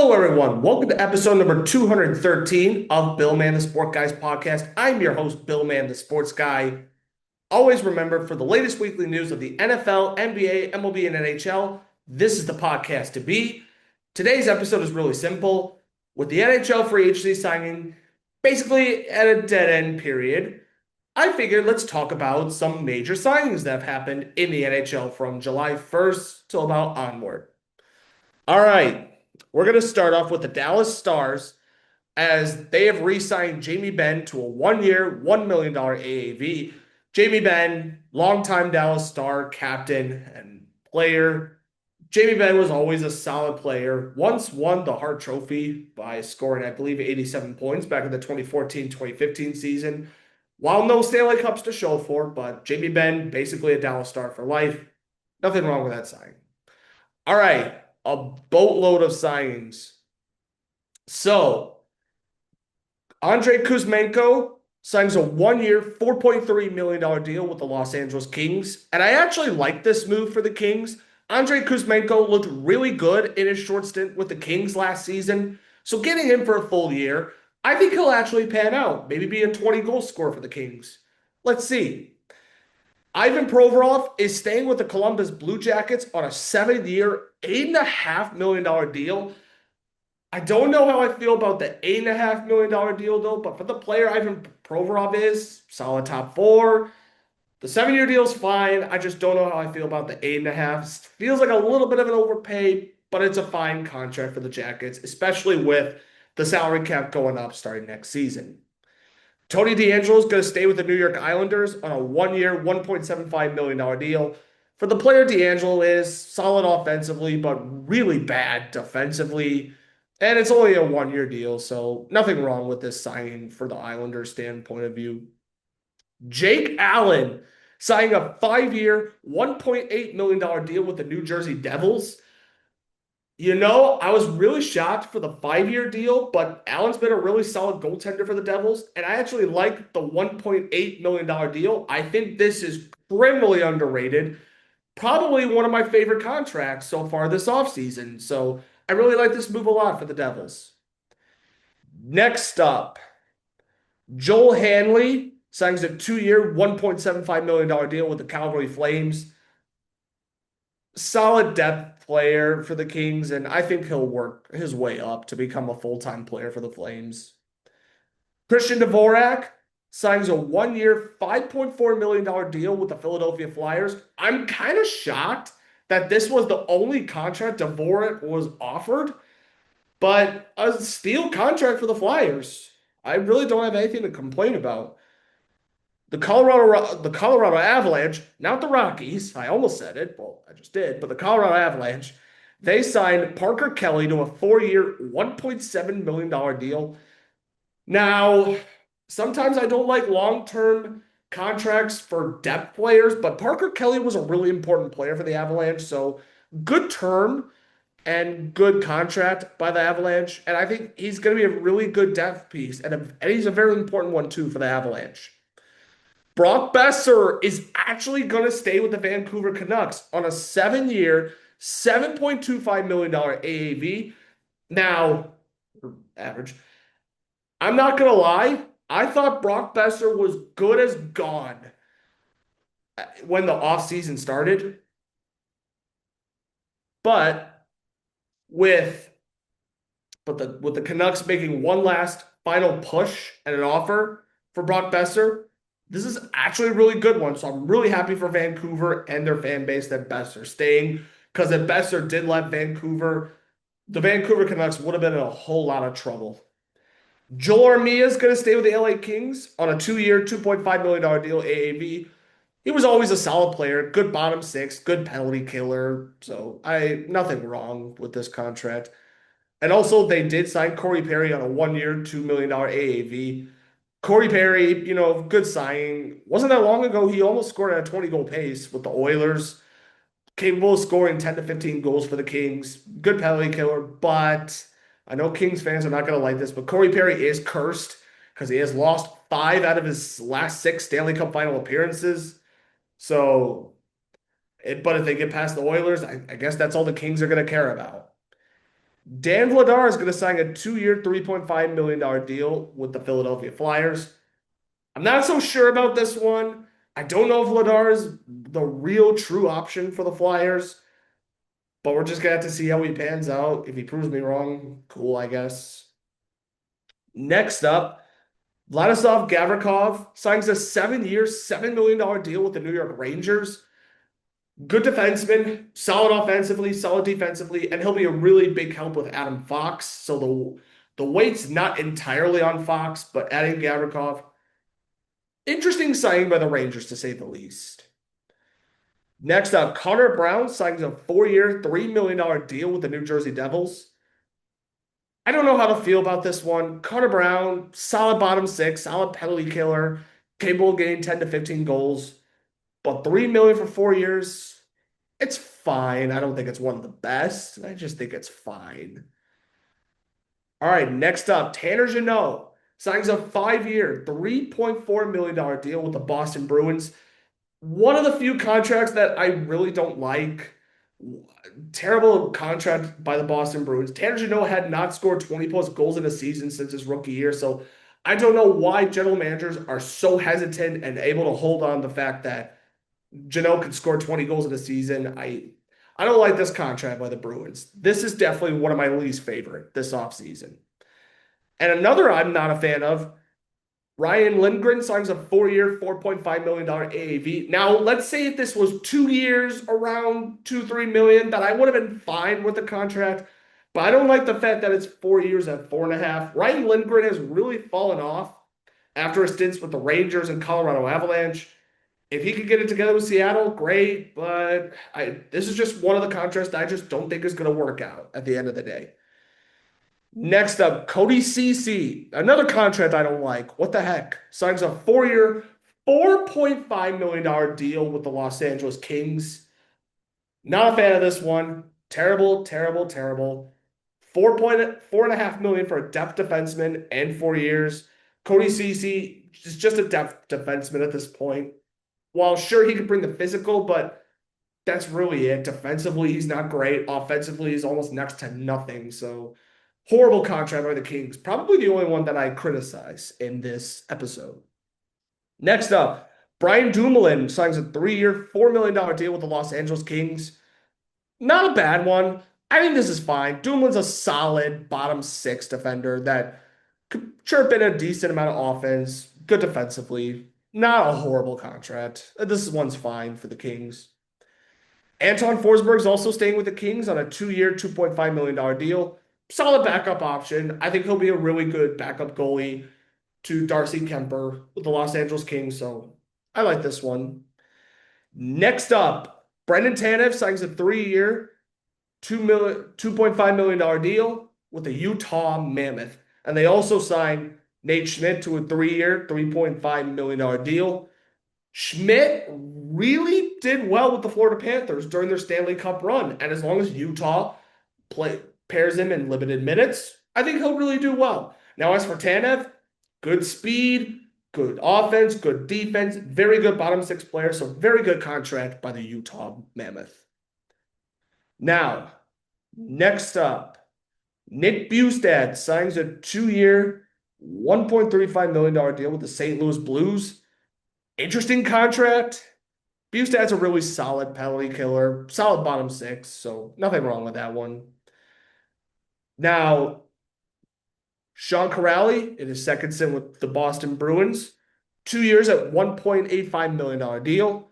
Hello, everyone. Welcome to episode number 213 of Bill Man the Sport Guys podcast. I'm your host, Bill Man the Sports Guy. Always remember for the latest weekly news of the NFL, NBA, MLB, and NHL, this is the podcast to be. Today's episode is really simple. With the NHL free agency signing basically at a dead end period, I figured let's talk about some major signings that have happened in the NHL from July 1st till about onward. All right, we're going to start off with the Dallas Stars as they have re-signed Jamie Benn to a one-year, $1 million AAV. Jamie Benn, longtime Dallas Star captain and player. Jamie Benn was always a solid player. Once won the Hart Trophy by scoring, I believe, 87 points back in the 2014-2015 season. While no Stanley Cups to show for, but Jamie Benn, basically a Dallas Star for life. Nothing wrong with that sign. All right, a boatload of signings. So, Andrei Kuzmenko signs a one-year, $4.3 million deal with the Los Angeles Kings. And I actually like this move for the Kings. Andrei Kuzmenko looked really good in his short stint with the Kings last season. So getting him for a full year, I think he'll actually pan out. Maybe be a 20-goal scorer for the Kings. Let's see. Ivan Provorov is staying with the Columbus Blue Jackets on a 7-year, $8.5 million deal. I don't know how I feel about the $8.5 million deal, though, but for the player Ivan Provorov is, solid top four. The 7-year deal is fine. I just don't know how I feel about the 8.5. Feels like a little bit of an overpay, but it's a fine contract for the Jackets, especially with the salary cap going up starting next season. Tony DeAngelo is going to stay with the New York Islanders on a one-year, $1.75 million deal. For the player, DeAngelo is solid offensively, but really bad defensively. And it's only a one-year deal, so nothing wrong with this signing for the Islanders standpoint of view. Jake Allen signing a 5-year, $1.8 million deal with the New Jersey Devils. I was really shocked for the 5-year deal, but Allen's been a really solid goaltender for the Devils, and I actually like the $1.8 million deal. I think this is criminally underrated. Probably one of my favorite contracts so far this offseason. So I really like this move a lot for the Devils. Next up, Joel Hanley signs a 2-year, $1.75 million deal with the Calgary Flames. Solid depth player for the Kings, and I think he'll work his way up to become a full-time player for the Flames. Christian Dvorak signs a one-year, $5.4 million deal with the Philadelphia Flyers. I'm kind of shocked that this was the only contract Dvorak was offered, but a steal contract for the Flyers. I really don't have anything to complain about. The Colorado Avalanche, not the Rockies. I almost said it. Well, I just did. But the Colorado Avalanche, they signed Parker Kelly to a 4-year, $1.7 million deal. Now, sometimes I don't like long-term contracts for depth players, but Parker Kelly was a really important player for the Avalanche. So good term and good contract by the Avalanche. And I think he's going to be a really good depth piece. And he's a very important one, too, for the Avalanche. Brock Besser is actually going to stay with the Vancouver Canucks on a 7-year, $7.25 million AAV. Now, average. I'm not going to lie. I thought Brock Besser was good as gone when the offseason started. But with with the Canucks making one last final push and an offer for Brock Besser, this is actually a really good one. So I'm really happy for Vancouver and their fan base that Besser staying. Because if Besser did let Vancouver, the Vancouver Canucks would have been in a whole lot of trouble. Joel Armia is going to stay with the LA Kings on a 2-year, $2.5 million deal AAV. He was always a solid player, good bottom six, good penalty killer. So nothing wrong with this contract. And also they did sign Corey Perry on a 1-year, $2 million AAV. Corey Perry, good signing. Wasn't that long ago, he almost scored at a 20-goal pace with the Oilers. Capable of scoring 10 to 15 goals for the Kings. Good penalty killer, but I know Kings fans are not going to like this, but Corey Perry is cursed because he has lost 5 out of his last 6 Stanley Cup final appearances. But if they get past the Oilers, I guess that's all the Kings are going to care about. Dan Vladar is going to sign a 2-year, $3.5 million deal with the Philadelphia Flyers. I'm not so sure about this one. I don't know if Vladar is the real true option for the Flyers, but we're just going to have to see how he pans out. If he proves me wrong, cool, I guess. Next up, Vladislav Gavrikov signs a 7-year, $7 million deal with the New York Rangers. Good defenseman, solid offensively, solid defensively, and he'll be a really big help with Adam Fox. So the weight's not entirely on Fox, but adding Gavrikov, interesting signing by the Rangers to say the least. Next up, Connor Brown signs a 4-year, $3 million deal with the New Jersey Devils. I don't know how to feel about this one. Connor Brown, solid bottom six, solid penalty killer, capable of getting 10 to 15 goals, but $3 million for 4 years. It's fine. I don't think it's one of the best. I just think it's fine. All right, next up, Tanner Jeannot signs a 5-year, $3.4 million deal with the Boston Bruins. One of the few contracts that I really don't like. Terrible contract by the Boston Bruins. Tanner Jeannot had not scored 20 plus goals in a season since his rookie year. So I don't know why general managers are so hesitant and able to hold on to the fact that Jeannot could score 20 goals in a season. I don't like this contract by the Bruins. This is definitely one of my least favorite this offseason. And another I'm not a fan of, Ryan Lindgren signs a 4-year, $4.5 million AAV. Now, let's say if this was 2 years, around 2-3 million, that I would have been fine with the contract. But I don't like the fact that it's 4 years at 4.5. Ryan Lindgren has really fallen off after his stints with the Rangers and Colorado Avalanche. If he could get it together with Seattle, great. But this is just one of the contracts that I just don't think is going to work out at the end of the day. Next up, Cody Ceci, another contract I don't like. What the heck? Signs a 4-year, $4.5 million deal with the Los Angeles Kings. Not a fan of this one. Terrible, terrible, terrible. 4.5 million for a depth defenseman and 4 years. Cody Ceci is just a depth defenseman at this point. While sure he could bring the physical, but that's really it. Defensively, he's not great. Offensively, he's almost next to nothing. So horrible contract by the Kings. Probably the only one that I criticize in this episode. Next up, Brian Dumoulin signs a 3-year, $4 million deal with the Los Angeles Kings. Not a bad one. I think this is fine. Dumoulin's a solid bottom six defender that could chirp in a decent amount of offense, good defensively. Not a horrible contract. This one's fine for the Kings. Anton Forsberg is also staying with the Kings on a 2-year, $2.5 million deal. Solid backup option. I think he'll be a really good backup goalie to Darcy Kemper with the Los Angeles Kings. So I like this one. Next up, Brendan Tanev signs a 3-year, $2.5 million deal with the Utah Mammoth. And they also signed Nate Schmidt to a 3-year, $3.5 million deal. Schmidt really did well with the Florida Panthers during their Stanley Cup run. And as long as Utah pairs him in limited minutes, I think he'll really do well. Now, as for Tanev, good speed, good offense, good defense, very good bottom six player. So very good contract by the Utah Mammoth. Now, next up, Nick Bjugstad signs a 2-year, $1.35 million deal with the St. Louis Blues. Interesting contract. Bjugstad's a really solid penalty killer, solid bottom six, so nothing wrong with that one. Now, Sean Kuraly in his second stint with the Boston Bruins, 2 years at $1.85 million deal.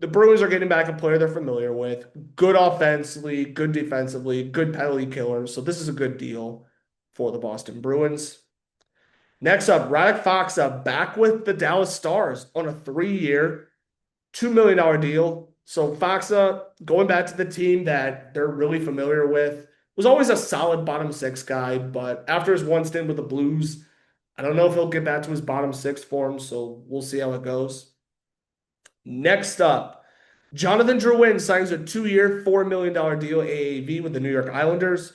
The Bruins are getting back a player they're familiar with. Good offensively, good defensively, good penalty killer. So this is a good deal for the Boston Bruins. Next up, Radek Faksa back with the Dallas Stars on a 3-year, $2 million deal. So Faksa going back to the team that they're really familiar with. Was always a solid bottom six guy, but after his one stint with the Blues, I don't know if he'll get back to his bottom six form, so we'll see how it goes. Next up, Jonathan Drouin signs a 2-year, $4 million deal AAV with the New York Islanders.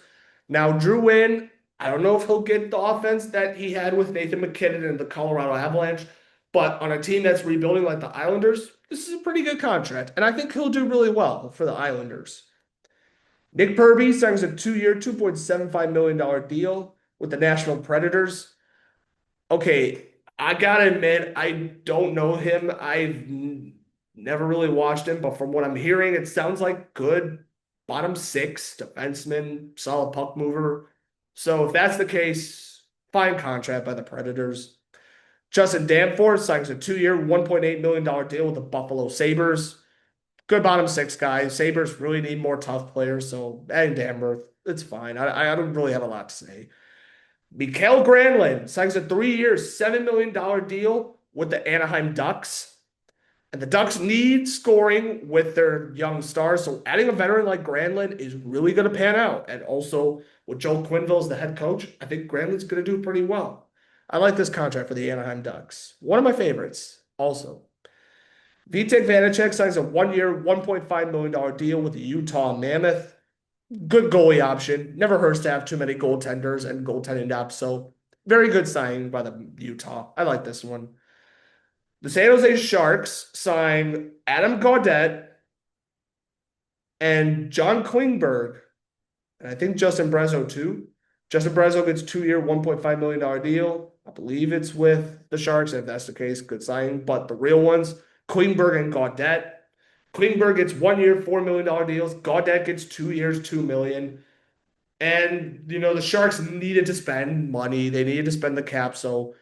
Now, Drouin, I don't know if he'll get the offense that he had with Nathan MacKinnon and the Colorado Avalanche, but on a team that's rebuilding like the Islanders, this is a pretty good contract, and I think he'll do really well for the Islanders. Nick Purby signs a 2-year, $2.75 million deal with the Nashville Predators. Okay, I gotta admit, I don't know him. Never really watched him, but from what I'm hearing, it sounds like good bottom six defenseman, solid puck mover. So if that's the case, fine contract by the Predators. Justin Danforth signs a 2-year, $1.8 million deal with the Buffalo Sabres. Good bottom six guy. Sabres really need more tough players, so and Danforth, it's fine. I don't really have a lot to say. Mikael Granlund signs a 3-year, $7 million deal with the Anaheim Ducks. And the Ducks need scoring with their young stars. So adding a veteran like Granlund is really going to pan out. And also with Joel Quenneville as the head coach, I think Granlund's going to do pretty well. I like this contract for the Anaheim Ducks. One of my favorites also. Vitek Vanacek signs a 1-year, $1.5 million deal with the Utah Mammoth. Good goalie option. Never hurts to have too many goaltenders and goaltending depth. So very good signing by the Utah. I like this one. The San Jose Sharks sign Adam Gaudette and John Klingberg, and I think Justin Brezzo too. Justin Brezzo gets 2-year, $1.5 million deal. I believe it's with the Sharks. If that's the case, good signing. But the real ones, Klingberg and Gaudette. Klingberg gets 1-year, $4 million deals. Gaudette gets 2 years, $2 million. And the Sharks needed to spend money. They needed to spend the cap. So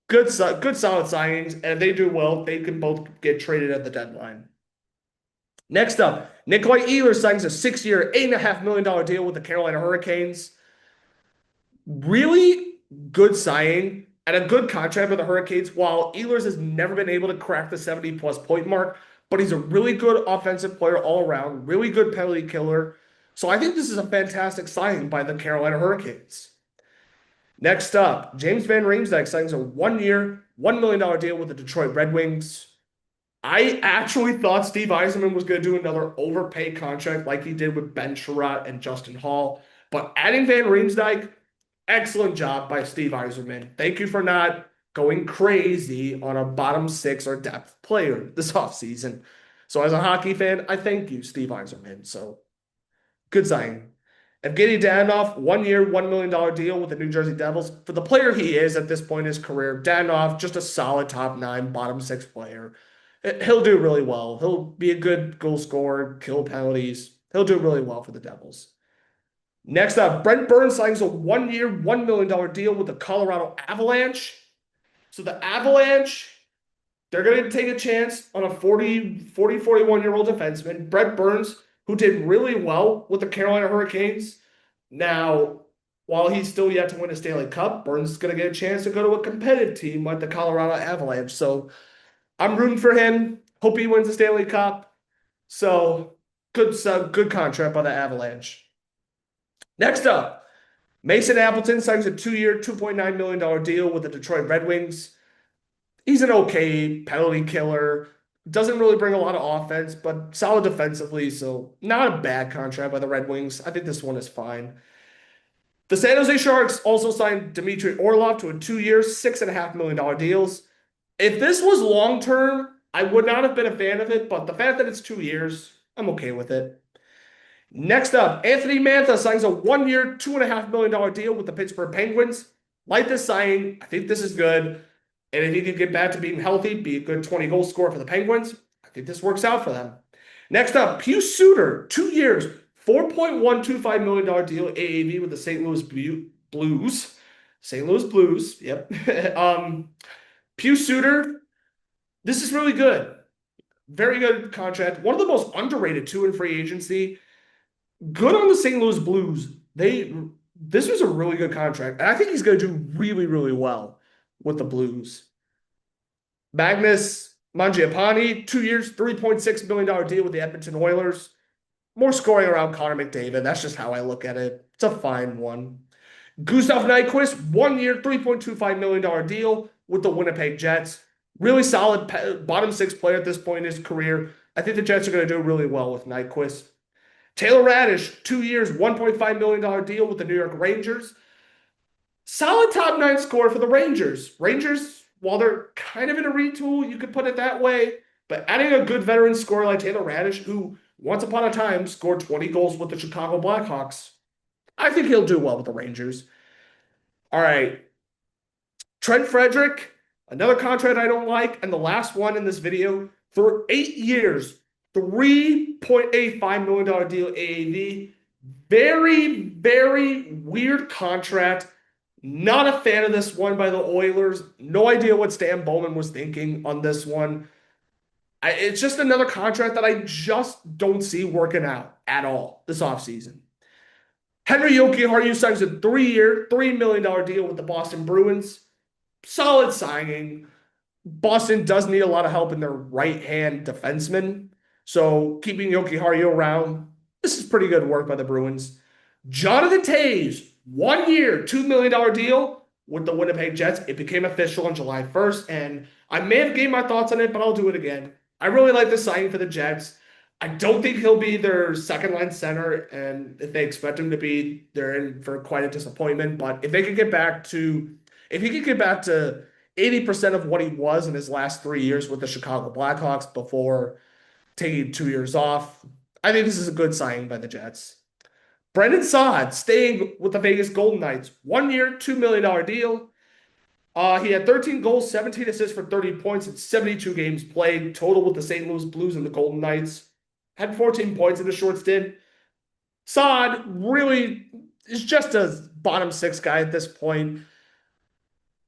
good solid signings. And if they do well, they can both get traded at the deadline. Next up, Nikolai Ehlers signs a 6-year, $8.5 million deal with the Carolina Hurricanes. Really good signing and a good contract with the Hurricanes. While Ehlers has never been able to crack the 70-plus point mark, but he's a really good offensive player all around, really good penalty killer. So I think this is a fantastic signing by the Carolina Hurricanes. Next up, James Van Riemsdyk signs a 1-year, $1 million deal with the Detroit Red Wings. I actually thought Steve Yzerman was going to do another overpay contract like he did with Ben Chiarot and Justin Hall. But adding Van Riemsdyk, excellent job by Steve Yzerman. Thank you for not going crazy on a bottom six or depth player this offseason. So as a hockey fan, I thank you, Steve Yzerman. So good signing. Evgeny Dadonov, 1-year, $1 million deal with the New Jersey Devils. For the player he is at this point in his career, Dadonov, just a solid top nine, bottom six player. He'll do really well. He'll be a good goal scorer, kill penalties. He'll do really well for the Devils. Next up, Brent Burns signs a 1-year, $1 million deal with the Colorado Avalanche. So the Avalanche, they're going to take a chance on a 41-year-old defenseman, Brent Burns, who did really well with the Carolina Hurricanes. Now, while he's still yet to win a Stanley Cup, Burns is going to get a chance to go to a competitive team like the Colorado Avalanche. So I'm rooting for him. Hope he wins the Stanley Cup. So good contract by the Avalanche. Next up, Mason Appleton signs a 2-year, $2.9 million deal with the Detroit Red Wings. He's an okay penalty killer. Doesn't really bring a lot of offense, but solid defensively. So not a bad contract by the Red Wings. I think this one is fine. The San Jose Sharks also signed Dmitry Orlov to a 2-year, $6.5 million deals. If this was long-term, I would not have been a fan of it, but the fact that it's 2 years, I'm okay with it. Next up, Anthony Mantha signs a 1-year, $2.5 million deal with the Pittsburgh Penguins. Like this signing, I think this is good. And if he can get back to being healthy, be a good 20-goal scorer for the Penguins, I think this works out for them. Next up, Pius Suter, 2 years, $4.125 million deal AAV with the St. Louis Blues. St. Louis Blues, yep. Pius Suter, this is really good. Very good contract. One of the most underrated, too, in free agency. Good on the St. Louis Blues. This was a really good contract. And I think he's going to do really, really well with the Blues. Magnus Mangiapane, 2 years, $3.6 million deal with the Edmonton Oilers. More scoring around Connor McDavid. That's just how I look at it. It's a fine one. Gustav Nyquist, 1 year, $3.25 million deal with the Winnipeg Jets. Really solid bottom six player at this point in his career. I think the Jets are going to do really well with Nyquist. Taylor Radish, 2 years, $1.5 million deal with the New York Rangers. Solid top nine score for the Rangers. Rangers, while they're kind of in a retool, you could put it that way, but adding a good veteran scorer like Taylor Radish, who once upon a time scored 20 goals with the Chicago Blackhawks. I think he'll do well with the Rangers. All right. Trent Frederick, another contract I don't like, and the last one in this video for 8 years, $3.85 million deal AAV. Very, very weird contract. Not a fan of this one by the Oilers. No idea what Stan Bowman was thinking on this one. It's just another contract that I just don't see working out at all this offseason. Henry Jokiharju signs a 3-year, $3 million deal with the Boston Bruins. Solid signing. Boston does need a lot of help in their right-hand defenseman. So keeping Jokiharju around, this is pretty good work by the Bruins. Jonathan Toews, 1 year, $2 million deal with the Winnipeg Jets. It became official on July 1st, and I may have gave my thoughts on it, but I'll do it again. I really like the signing for the Jets. I don't think he'll be their second-line center, and if they expect him to be, they're in for quite a disappointment. But if he could get back to 80% of what he was in his last 3 years with the Chicago Blackhawks before taking 2 years off, I think this is a good signing by the Jets. Brendan Saad staying with the Vegas Golden Knights. 1 year, $2 million deal. He had 13 goals, 17 assists for 30 points in 72 games played, total with the St. Louis Blues and the Golden Knights. Had 14 points in a short stint. Saad really is just a bottom six guy at this point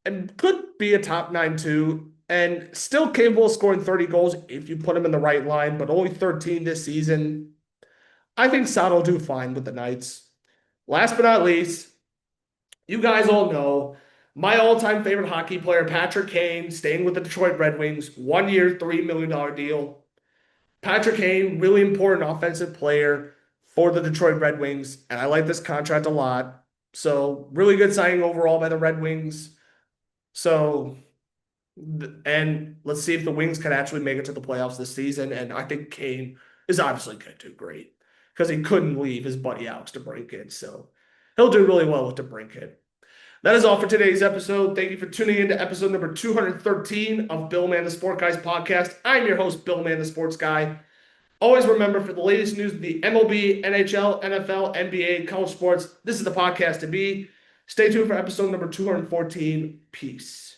and could be a top nine too, and still capable of scoring 30 goals if you put him in the right line, but only 13 this season. I think Saad will do fine with the Knights. Last but not least, you guys all know my all-time favorite hockey player, Patrick Kane, staying with the Detroit Red Wings. 1 year, $3 million deal. Patrick Kane, really important offensive player for the Detroit Red Wings, and I like this contract a lot. So really good signing overall by the Red Wings. So, and let's see if the Wings can actually make it to the playoffs this season. And I think Kane is obviously going to do great because he couldn't leave his buddy Alex DeBrincat. So he'll do really well with DeBrincat. That is all for today's episode. Thank you for tuning in to episode number 213 of Bill Man the Sport Guys podcast. I'm your host, Bill Man the Sports Guy. Always remember, for the latest news of the MLB, NHL, NFL, NBA, college sports, this is the podcast to be. Stay tuned for episode number 214. Peace.